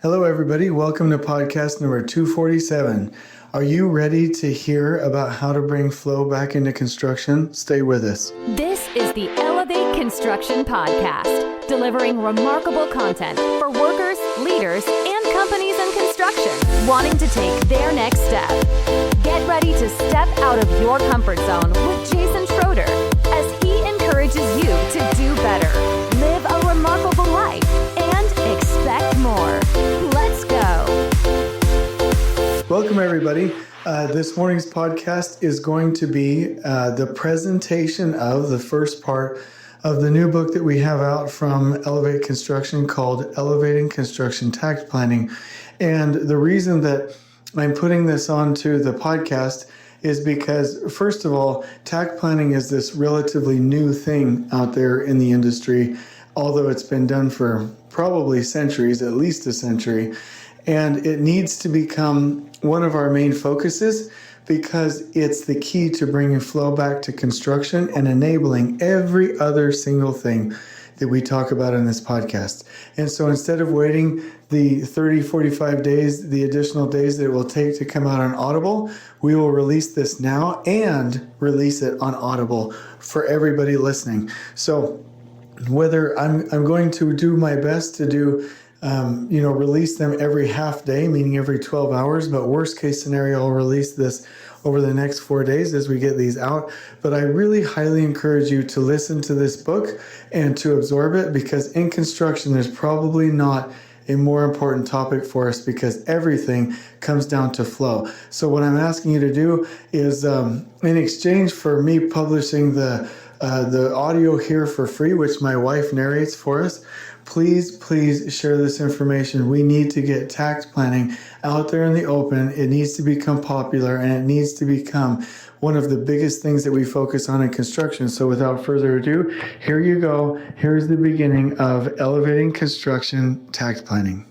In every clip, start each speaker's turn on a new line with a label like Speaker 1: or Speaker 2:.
Speaker 1: Hello, everybody. Welcome to podcast number 247. Are you ready to hear about how to bring flow back into construction? Stay with us.
Speaker 2: This is the Elevate Construction Podcast, delivering remarkable content for workers, leaders, and companies in construction wanting to take their next step. Get ready to step out of your comfort zone with Jason Schroeder as he encourages you to do better, live a remarkable life, and expect more. Let's go.
Speaker 1: Welcome, everybody. This morning's podcast is going to be the presentation of the first part of the new book that we have out from Elevate Construction called Elevating Construction Takt Planning. And the reason that I'm putting this onto the podcast is because, first of all, takt planning is this relatively new thing out there in the industry, although it's been done for probably centuries, at least a century. And it needs to become one of our main focuses because it's the key to bringing flow back to construction and enabling every other single thing that we talk about in this podcast. And so instead of waiting the 30, 45 days, the additional days that it will take to come out on Audible, we will release this now and release it on Audible for everybody listening. So whether I'm going to do my best to do release them every half day, meaning every 12 hours, but worst case scenario, I'll release this over the next 4 days as we get these out. But I really highly encourage you to listen to this book and to absorb it, because in construction, there's probably not a more important topic for us, because everything comes down to flow. So what I'm asking you to do is, in exchange for me publishing the audio here for free, which my wife narrates for us, please share this information. We need to get takt planning out there in the open. It needs to become popular, and it needs to become one of the biggest things that we focus on in construction. So without further ado, here you go. Here's the beginning of Elevating Construction Takt Planning.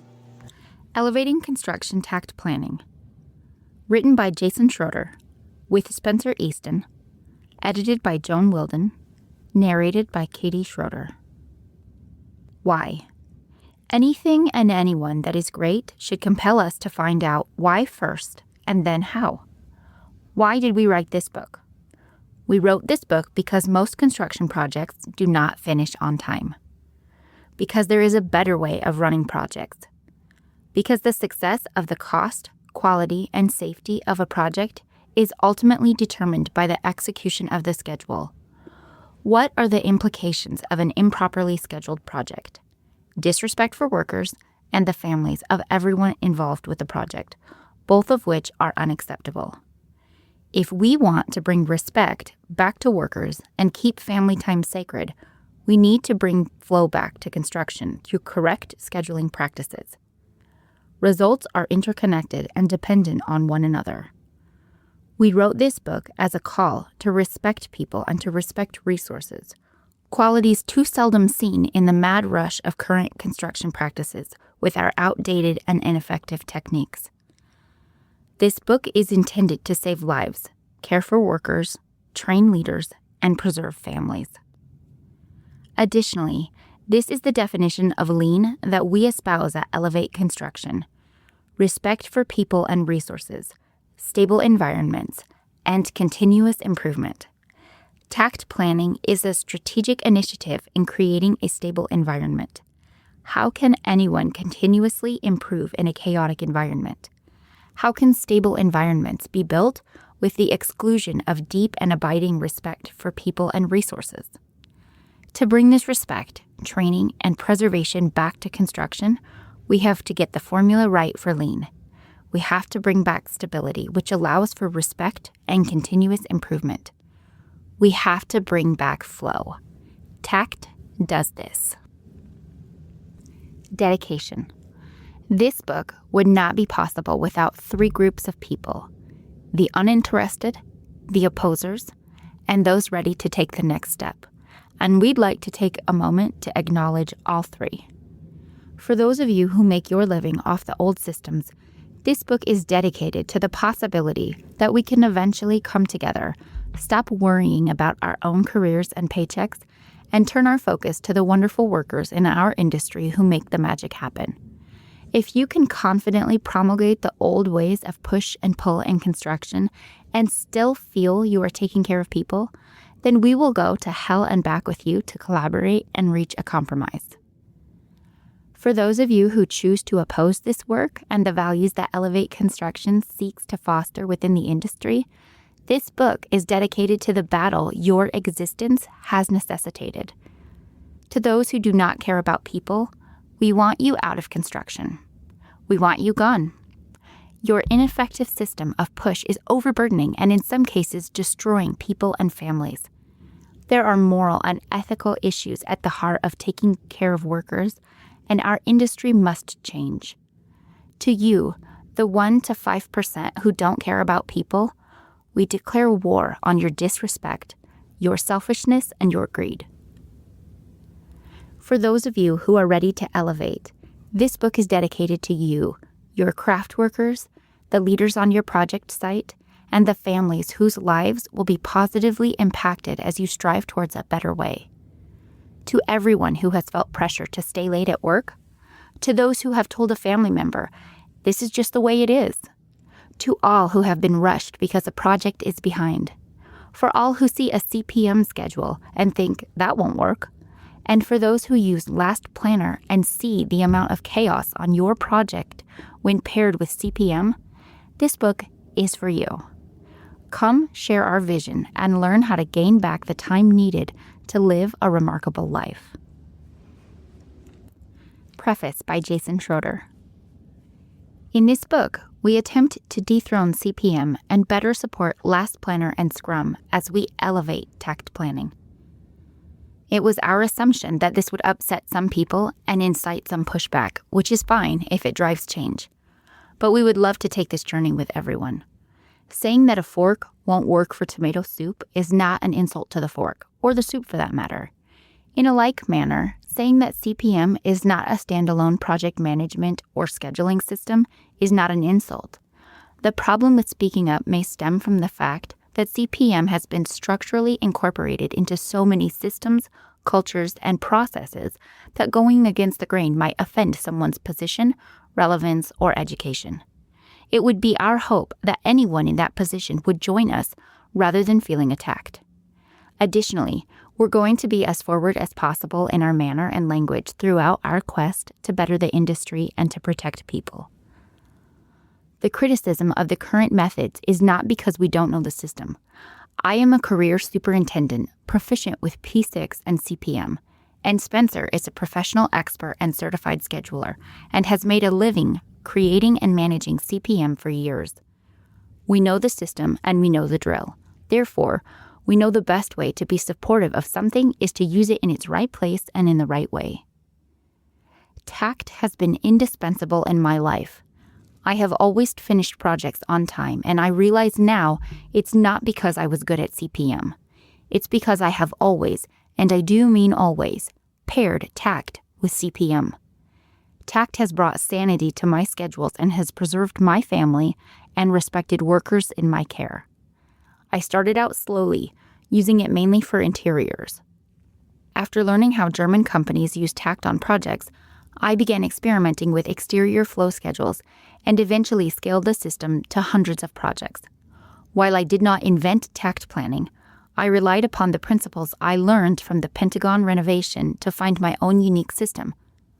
Speaker 3: Elevating Construction Takt Planning. Written by Jason Schroeder, with Spencer Easton. Edited by Joan Wilden. Narrated by Katie Schroeder. Why? Anything and anyone that is great should compel us to find out why first, and then how. Why did we write this book? We wrote this book because most construction projects do not finish on time. Because there is a better way of running projects. Because the success of the cost, quality, and safety of a project is ultimately determined by the execution of the schedule. What are the implications of an improperly scheduled project? Disrespect for workers and the families of everyone involved with the project, both of which are unacceptable. If we want to bring respect back to workers and keep family time sacred, we need to bring flow back to construction through correct scheduling practices. Results are interconnected and dependent on one another. We wrote this book as a call to respect people and to respect resources, qualities too seldom seen in the mad rush of current construction practices with our outdated and ineffective techniques. This book is intended to save lives, care for workers, train leaders, and preserve families. Additionally, this is the definition of lean that we espouse at Elevate Construction: respect for people and resources, stable environments, and continuous improvement. Takt planning is a strategic initiative in creating a stable environment. How can anyone continuously improve in a chaotic environment? How can stable environments be built with the exclusion of deep and abiding respect for people and resources? To bring this respect, training, and preservation back to construction, we have to get the formula right for lean. We have to bring back stability, which allows for respect and continuous improvement. We have to bring back flow. Takt does this. Dedication. This book would not be possible without three groups of people: the uninterested, the opposers, and those ready to take the next step. And we'd like to take a moment to acknowledge all three. For those of you who make your living off the old systems, this book is dedicated to the possibility that we can eventually come together, stop worrying about our own careers and paychecks, and turn our focus to the wonderful workers in our industry who make the magic happen. If you can confidently promulgate the old ways of push and pull in construction and still feel you are taking care of people, then we will go to hell and back with you to collaborate and reach a compromise. For those of you who choose to oppose this work and the values that Elevate Construction seeks to foster within the industry, this book is dedicated to the battle your existence has necessitated. To those who do not care about people, we want you out of construction. We want you gone. Your ineffective system of push is overburdening and in some cases destroying people and families. There are moral and ethical issues at the heart of taking care of workers, and our industry must change. To you, the 1% to 5% who don't care about people, we declare war on your disrespect, your selfishness, and your greed. For those of you who are ready to elevate, this book is dedicated to you, your craft workers, the leaders on your project site, and the families whose lives will be positively impacted as you strive towards a better way. To everyone who has felt pressure to stay late at work, to those who have told a family member, this is just the way it is, to all who have been rushed because a project is behind, for all who see a CPM schedule and think that won't work, and for those who use Last Planner and see the amount of chaos on your project when paired with CPM, this book is for you. Come share our vision and learn how to gain back the time needed to live a remarkable life. Preface by Jason Schroeder. In this book, we attempt to dethrone CPM and better support Last Planner and Scrum as we elevate takt planning. It was our assumption that this would upset some people and incite some pushback, which is fine if it drives change. But we would love to take this journey with everyone. Saying that a fork won't work for tomato soup is not an insult to the fork, or the soup for that matter. In a like manner, saying that CPM is not a standalone project management or scheduling system is not an insult. The problem with speaking up may stem from the fact that CPM has been structurally incorporated into so many systems, cultures, and processes that going against the grain might offend someone's position, relevance, or education. It would be our hope that anyone in that position would join us rather than feeling attacked. Additionally, we're going to be as forward as possible in our manner and language throughout our quest to better the industry and to protect people. The criticism of the current methods is not because we don't know the system. I am a career superintendent, proficient with P6 and CPM, and Spencer is a professional expert and certified scheduler, and has made a living creating and managing CPM for years. We know the system and we know the drill. Therefore, we know the best way to be supportive of something is to use it in its right place and in the right way. Tact has been indispensable in my life. I have always finished projects on time, and I realize now it's not because I was good at CPM. It's because I have always, and I do mean always, paired tact with CPM. Tact has brought sanity to my schedules and has preserved my family and respected workers in my care. I started out slowly, using it mainly for interiors. After learning how German companies use tact on projects, I began experimenting with exterior flow schedules and eventually scaled the system to hundreds of projects. While I did not invent takt planning, I relied upon the principles I learned from the Pentagon renovation to find my own unique system.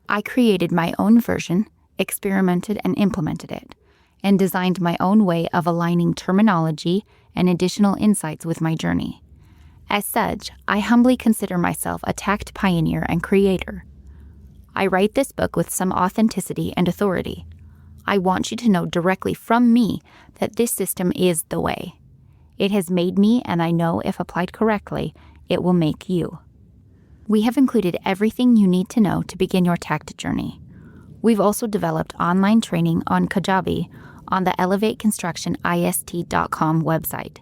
Speaker 3: I created my own version, experimented and implemented it, and designed my own way of aligning terminology and additional insights with my journey. As such, I humbly consider myself a takt pioneer and creator. I write this book with some authenticity and authority. I want you to know directly from me that this system is the way. It has made me, and I know if applied correctly, it will make you. We have included everything you need to know to begin your takt journey. We've also developed online training on Kajabi on the elevateconstructionist.com website,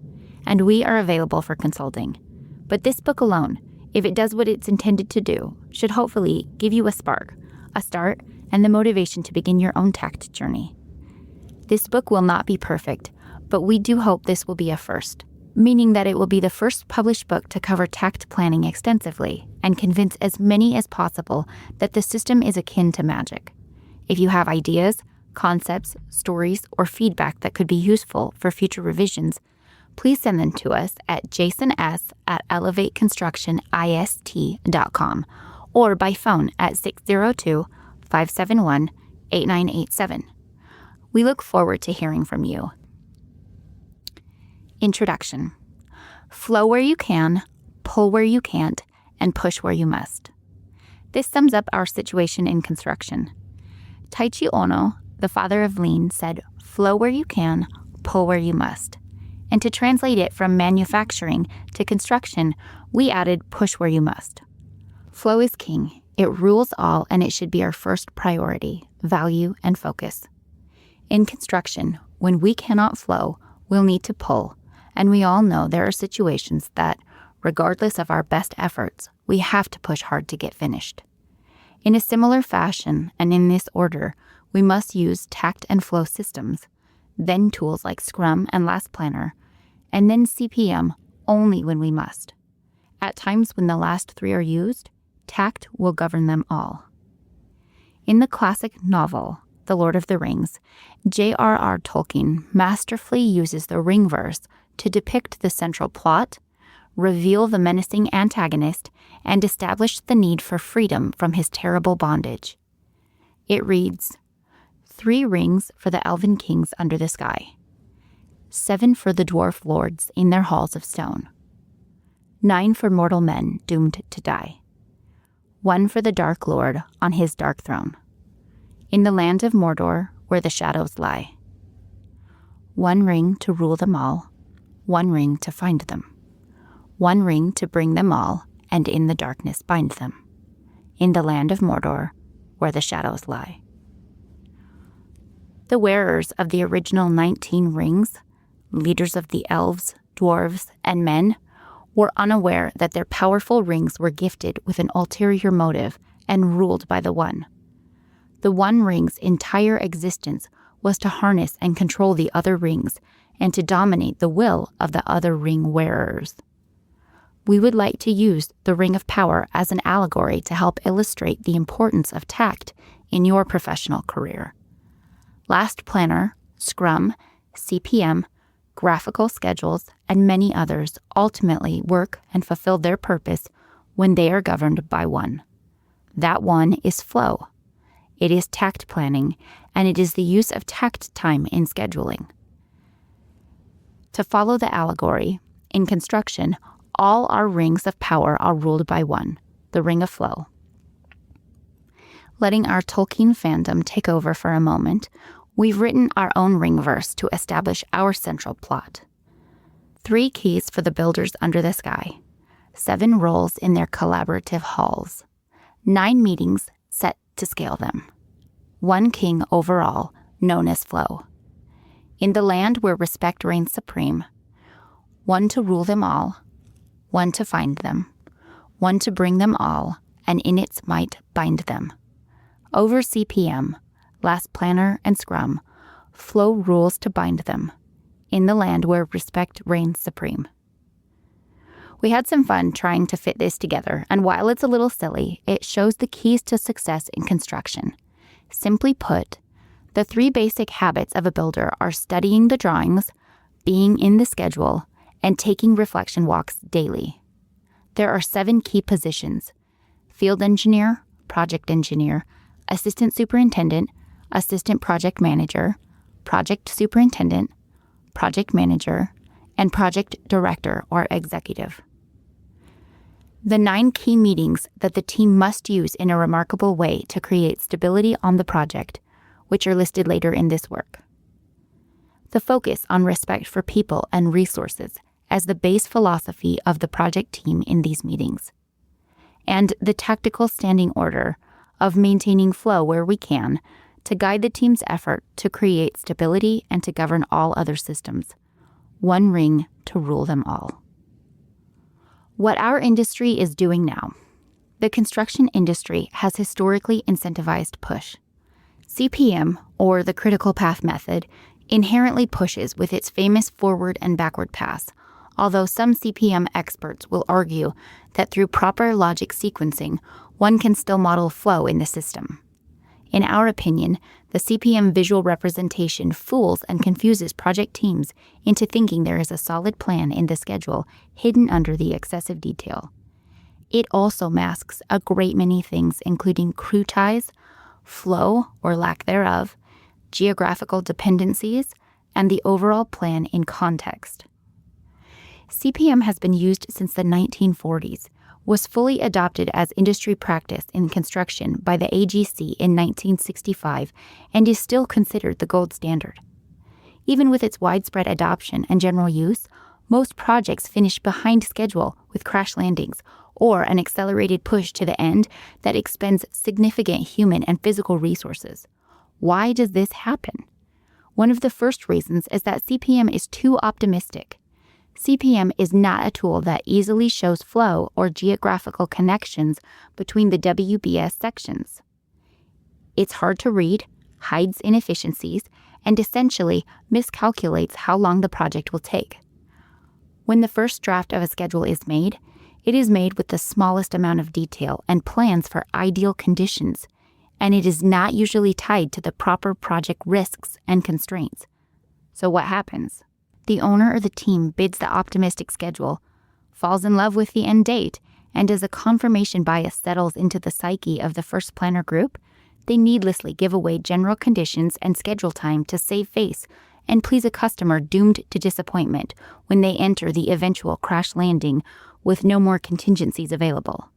Speaker 3: and we are available for consulting. But this book alone, if it does what it's intended to do, should hopefully give you a spark, a start, and the motivation to begin your own takt journey. This book will not be perfect, but we do hope this will be a first, meaning that it will be the first published book to cover takt planning extensively and convince as many as possible that the system is akin to magic. If you have ideas, concepts, stories, or feedback that could be useful for future revisions, please send them to us at jasons@elevateconstructionist.com or by phone at 602-571-8987. We look forward to hearing from you. Introduction. Flow where you can, pull where you can't, and push where you must. This sums up our situation in construction. Taichi Ono, the father of Lean, said, "Flow where you can, pull where you must." And to translate it from manufacturing to construction, we added push where you must. Flow is king. It rules all, and it should be our first priority, value, and focus. In construction, when we cannot flow, we'll need to pull, and we all know there are situations that, regardless of our best efforts, we have to push hard to get finished. In a similar fashion, and in this order, we must use tact and flow systems, then tools like Scrum and Last Planner, and then CPM only when we must. At times when the last three are used, tact will govern them all. In the classic novel, The Lord of the Rings, J.R.R. Tolkien masterfully uses the ring verse to depict the central plot, reveal the menacing antagonist, and establish the need for freedom from his terrible bondage. It reads, 3 rings for the elven kings under the sky, 7 for the dwarf lords in their halls of stone, 9 for mortal men doomed to die, 1 for the Dark Lord on his dark throne, in the land of Mordor where the shadows lie. 1 ring to rule them all, 1 ring to find them, 1 ring to bring them all, and in the darkness bind them, in the land of Mordor where the shadows lie. The wearers of the original 19 rings, leaders of the elves, dwarves, and men, were unaware that their powerful rings were gifted with an ulterior motive and ruled by the One. The One Ring's entire existence was to harness and control the other rings and to dominate the will of the other ring wearers. We would like to use the Ring of Power as an allegory to help illustrate the importance of tact in your professional career. Last Planner, Scrum, CPM, graphical schedules, and many others ultimately work and fulfill their purpose when they are governed by one. That one is flow. It is tact planning, and it is the use of tact time in scheduling. To follow the allegory, in construction, all our rings of power are ruled by one, the ring of flow. Letting our Tolkien fandom take over for a moment, we've written our own ring verse to establish our central plot. 3 keys for the builders under the sky, 7 roles in their collaborative halls, 9 meetings set to scale them, 1 king overall, known as flow. In the land where respect reigns supreme, 1 to rule them all, 1 to find them, 1 to bring them all, and in its might bind them. Over CPM, Last Planner and Scrum, flow rules to bind them, in the land where respect reigns supreme. We had some fun trying to fit this together, and while it's a little silly, it shows the keys to success in construction. Simply put, the 3 basic habits of a builder are studying the drawings, being in the schedule, and taking reflection walks daily. There are 7 key positions: field engineer, project engineer, assistant superintendent, assistant project manager, project superintendent, project manager, and project director or executive. The 9 key meetings that the team must use in a remarkable way to create stability on the project, which are listed later in this work. The focus on respect for people and resources as the base philosophy of the project team in these meetings. And the tactical standing order of maintaining flow where we can to guide the team's effort to create stability and to govern all other systems. 1 ring to rule them all. What our industry is doing now. The construction industry has historically incentivized push. CPM, or the critical path method, inherently pushes with its famous forward and backward pass, although some CPM experts will argue that through proper logic sequencing, one can still model flow in the system. In our opinion, the CPM visual representation fools and confuses project teams into thinking there is a solid plan in the schedule hidden under the excessive detail. It also masks a great many things, including crew ties, flow or lack thereof, geographical dependencies, and the overall plan in context. CPM has been used since the 1940s, was fully adopted as industry practice in construction by the AGC in 1965, and is still considered the gold standard. Even with its widespread adoption and general use, most projects finish behind schedule with crash landings or an accelerated push to the end that expends significant human and physical resources. Why does this happen? One of the first reasons is that CPM is too optimistic. CPM is not a tool that easily shows flow or geographical connections between the WBS sections. It's hard to read, hides inefficiencies, and essentially miscalculates how long the project will take. When the first draft of a schedule is made, it is made with the smallest amount of detail and plans for ideal conditions, and it is not usually tied to the proper project risks and constraints. So what happens? The owner or the team bids the optimistic schedule, falls in love with the end date, and as a confirmation bias settles into the psyche of the first planner group, they needlessly give away general conditions and schedule time to save face and please a customer doomed to disappointment when they enter the eventual crash landing with no more contingencies available.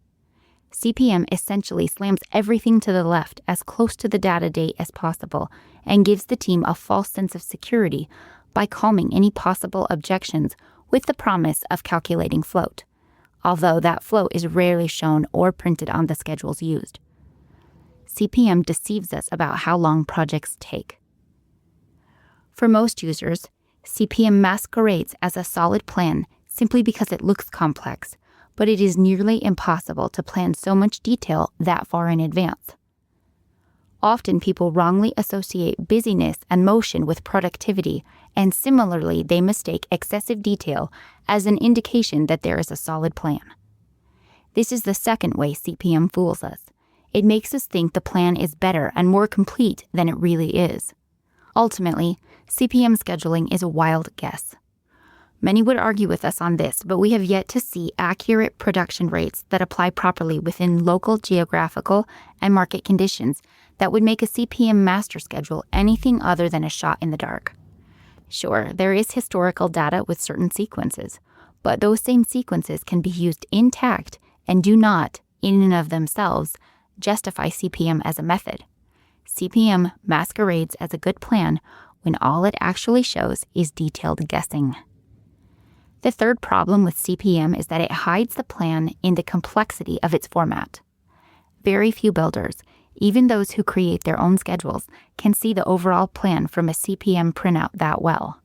Speaker 3: CPM essentially slams everything to the left as close to the data date as possible and gives the team a false sense of security by calming any possible objections with the promise of calculating float, although that float is rarely shown or printed on the schedules used. CPM deceives us about how long projects take. For most users, CPM masquerades as a solid plan simply because it looks complex, but it is nearly impossible to plan so much detail that far in advance. Often people wrongly associate busyness and motion with productivity, and similarly they mistake excessive detail as an indication that there is a solid plan. This is the second way CPM fools us. It makes us think the plan is better and more complete than it really is. Ultimately, CPM scheduling is a wild guess. Many would argue with us on this, but we have yet to see accurate production rates that apply properly within local geographical and market conditions that would make a CPM master schedule anything other than a shot in the dark. Sure, there is historical data with certain sequences, but those same sequences can be used intact and do not, in and of themselves, justify CPM as a method. CPM masquerades as a good plan when all it actually shows is detailed guessing. The third problem with CPM is that it hides the plan in the complexity of its format. Very few builders, even those who create their own schedules, can see the overall plan from a CPM printout that well.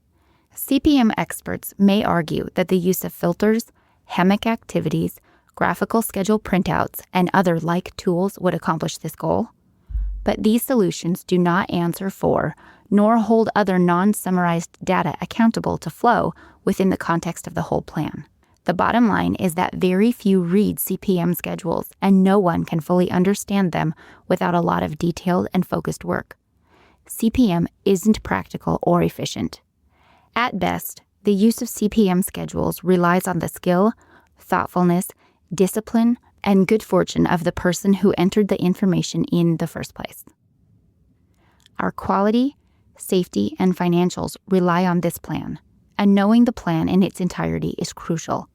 Speaker 3: CPM experts may argue that the use of filters, hammock activities, graphical schedule printouts, and other like tools would accomplish this goal. But these solutions do not answer for, nor hold other non-summarized data accountable to flow within the context of the whole plan. The bottom line is that very few read CPM schedules, and no one can fully understand them without a lot of detailed and focused work. CPM isn't practical or efficient. At best, the use of CPM schedules relies on the skill, thoughtfulness, discipline, and good fortune of the person who entered the information in the first place. Our quality, safety, and financials rely on this plan, and knowing the plan in its entirety is crucial.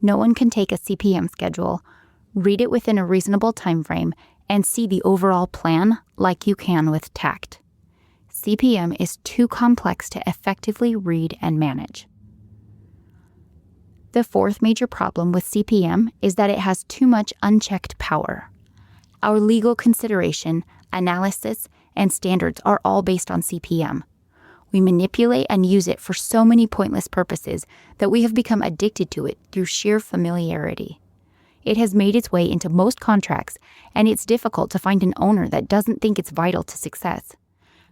Speaker 3: No one can take a CPM schedule, read it within a reasonable time frame, and see the overall plan like you can with Takt. CPM is too complex to effectively read and manage. The fourth major problem with CPM is that it has too much unchecked power. Our legal consideration, analysis, and standards are all based on CPM. We manipulate and use it for so many pointless purposes that we have become addicted to it through sheer familiarity. It has made its way into most contracts, and it's difficult to find an owner that doesn't think it's vital to success.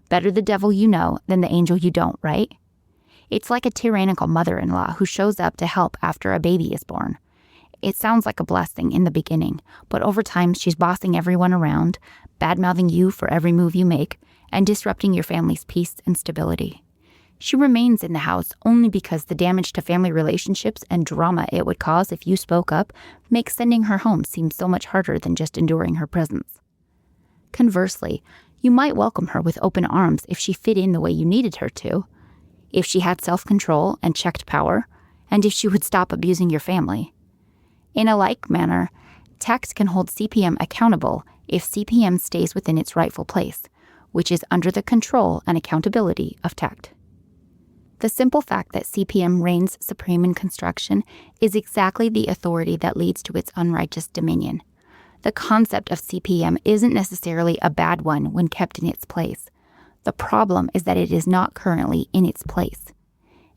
Speaker 3: Better the devil you know than the angel you don't, right? It's like a tyrannical mother-in-law who shows up to help after a baby is born. It sounds like a blessing in the beginning, but over time she's bossing everyone around, bad-mouthing you for every move you make, and disrupting your family's peace and stability. She remains in the house only because the damage to family relationships and drama it would cause if you spoke up makes sending her home seem so much harder than just enduring her presence. Conversely, you might welcome her with open arms if she fit in the way you needed her to, if she had self-control and checked power, and if she would stop abusing your family. In a like manner, Takt can hold CPM accountable if CPM stays within its rightful place, which is under the control and accountability of Takt. The simple fact that CPM reigns supreme in construction is exactly the authority that leads to its unrighteous dominion. The concept of CPM isn't necessarily a bad one when kept in its place. The problem is that it is not currently in its place.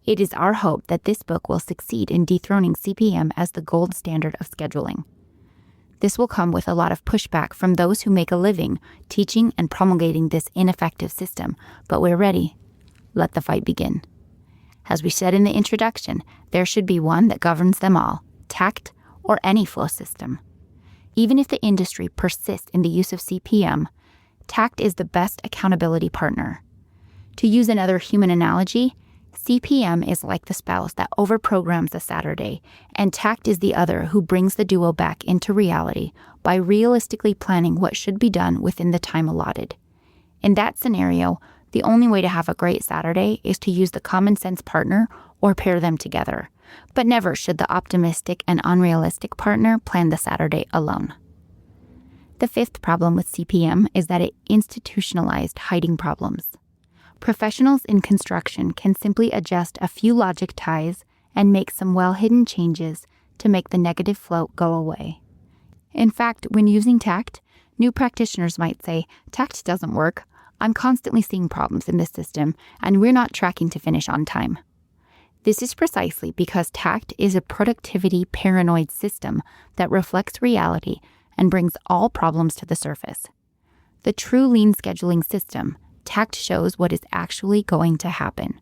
Speaker 3: It is our hope that this book will succeed in dethroning CPM as the gold standard of scheduling. This will come with a lot of pushback from those who make a living teaching and promulgating this ineffective system, but we're ready. Let the fight begin. As we said in the introduction, there should be one that governs them all, Takt or any flow system. Even if the industry persists in the use of CPM, Takt is the best accountability partner. To use another human analogy, CPM is like the spouse that overprograms a Saturday, and Takt is the other who brings the duo back into reality by realistically planning what should be done within the time allotted. In that scenario, the only way to have a great Saturday is to use the common sense partner or pair them together. But never should the optimistic and unrealistic partner plan the Saturday alone. The fifth problem with CPM is that it institutionalized hiding problems. Professionals in construction can simply adjust a few logic ties and make some well-hidden changes to make the negative float go away. In fact, when using Takt, new practitioners might say, "Takt doesn't work. I'm constantly seeing problems in this system, and we're not tracking to finish on time." This is precisely because Takt is a productivity paranoid system that reflects reality and brings all problems to the surface. The true lean scheduling system, Takt shows what is actually going to happen.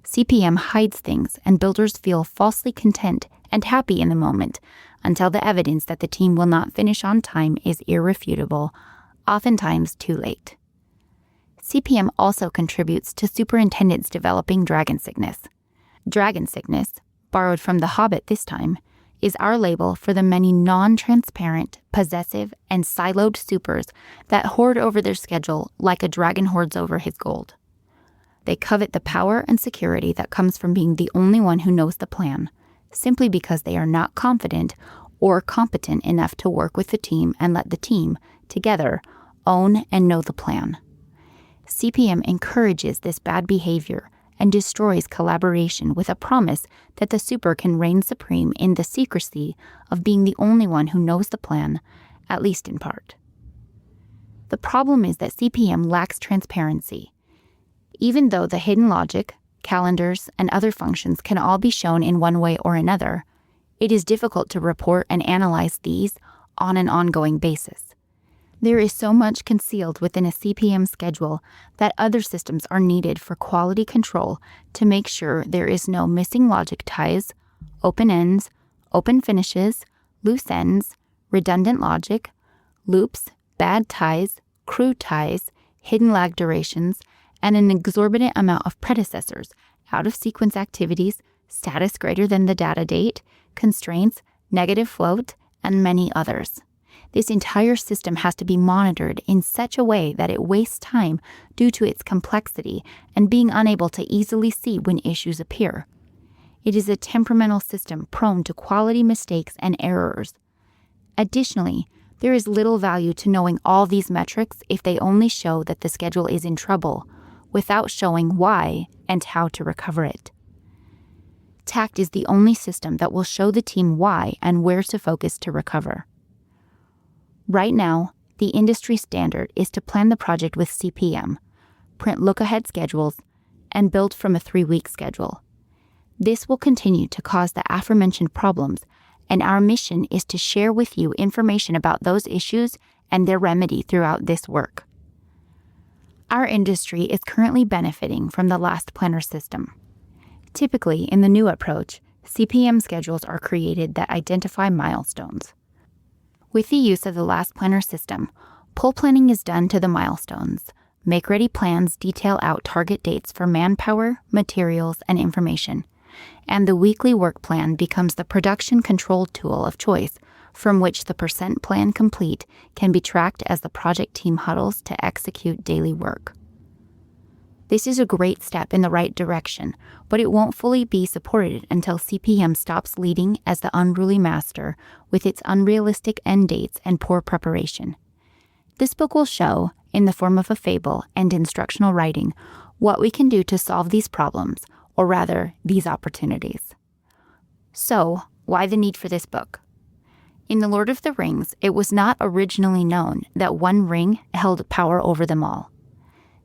Speaker 3: CPM hides things, and builders feel falsely content and happy in the moment until the evidence that the team will not finish on time is irrefutable, oftentimes too late. CPM also contributes to superintendents developing dragon sickness. Dragon sickness, borrowed from The Hobbit this time, is our label for the many non-transparent, possessive, and siloed supers that hoard over their schedule like a dragon hoards over his gold. They covet the power and security that comes from being the only one who knows the plan, simply because they are not confident or competent enough to work with the team and let the team, together, own and know the plan. CPM encourages this bad behavior and destroys collaboration with a promise that the super can reign supreme in the secrecy of being the only one who knows the plan, at least in part. The problem is that CPM lacks transparency. Even though the hidden logic, calendars, and other functions can all be shown in one way or another, it is difficult to report and analyze these on an ongoing basis. There is so much concealed within a CPM schedule that other systems are needed for quality control to make sure there is no missing logic ties, open ends, open finishes, loose ends, redundant logic, loops, bad ties, crew ties, hidden lag durations, and an exorbitant amount of predecessors, out-of-sequence activities, status greater than the data date, constraints, negative float, and many others. This entire system has to be monitored in such a way that it wastes time due to its complexity and being unable to easily see when issues appear. It is a temperamental system prone to quality mistakes and errors. Additionally, there is little value to knowing all these metrics if they only show that the schedule is in trouble, without showing why and how to recover it. Takt is the only system that will show the team why and where to focus to recover. Right now, the industry standard is to plan the project with CPM, print look-ahead schedules, and build from a 3-week schedule. This will continue to cause the aforementioned problems, and our mission is to share with you information about those issues and their remedy throughout this work. Our industry is currently benefiting from the Last Planner system. Typically, in the new approach, CPM schedules are created that identify milestones. With the use of the Last Planner system, pull planning is done to the milestones. Make-ready plans detail out target dates for manpower, materials, and information. And the weekly work plan becomes the production control tool of choice from which the percent plan complete can be tracked as the project team huddles to execute daily work. This is a great step in the right direction, but it won't fully be supported until CPM stops leading as the unruly master with its unrealistic end dates and poor preparation. This book will show, in the form of a fable and instructional writing, what we can do to solve these problems, or rather, these opportunities. So, why the need for this book? In The Lord of the Rings, it was not originally known that one ring held power over them all.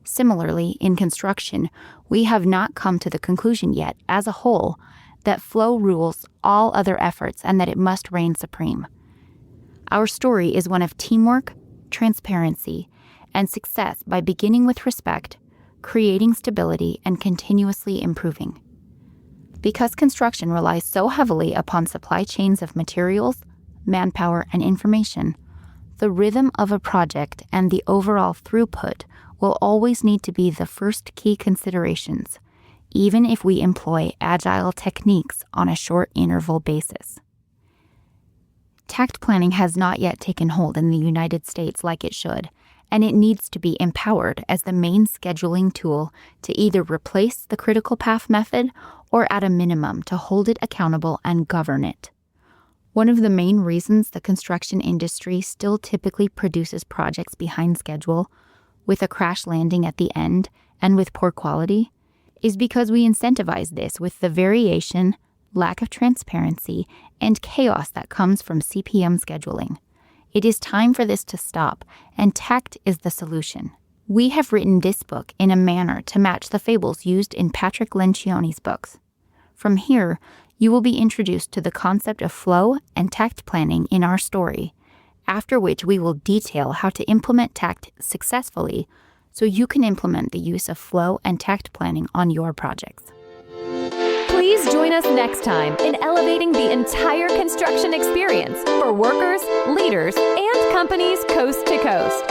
Speaker 3: Similarly, in construction, we have not come to the conclusion yet, as a whole, that flow rules all other efforts and that it must reign supreme. Our story is one of teamwork, transparency, and success by beginning with respect, creating stability, and continuously improving. Because construction relies so heavily upon supply chains of materials, manpower, and information, the rhythm of a project and the overall throughput will always need to be the first key considerations, even if we employ agile techniques on a short interval basis. Takt planning has not yet taken hold in the United States like it should, and it needs to be empowered as the main scheduling tool to either replace the critical path method or at a minimum to hold it accountable and govern it. One of the main reasons the construction industry still typically produces projects behind schedule, with a crash landing at the end and with poor quality, is because we incentivize this with the variation, lack of transparency, and chaos that comes from CPM scheduling. It is time for this to stop, and Takt is the solution. We have written this book in a manner to match the fables used in Patrick Lencioni's books. From here, you will be introduced to the concept of flow and takt planning in our story, after which we will detail how to implement takt successfully so you can implement the use of flow and takt planning on your projects.
Speaker 2: Please join us next time in elevating the entire construction experience for workers, leaders, and companies coast to coast.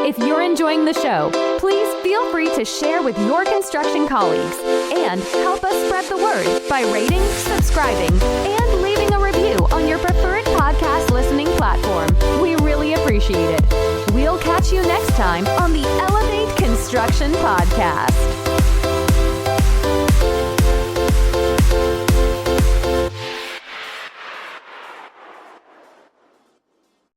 Speaker 2: If you're enjoying the show, please feel free to share with your construction colleagues and help us spread the word by rating, subscribing, and leaving a review on your preferred podcast listening platform. We really appreciate it. We'll catch you next time on the Elevate Construction Podcast.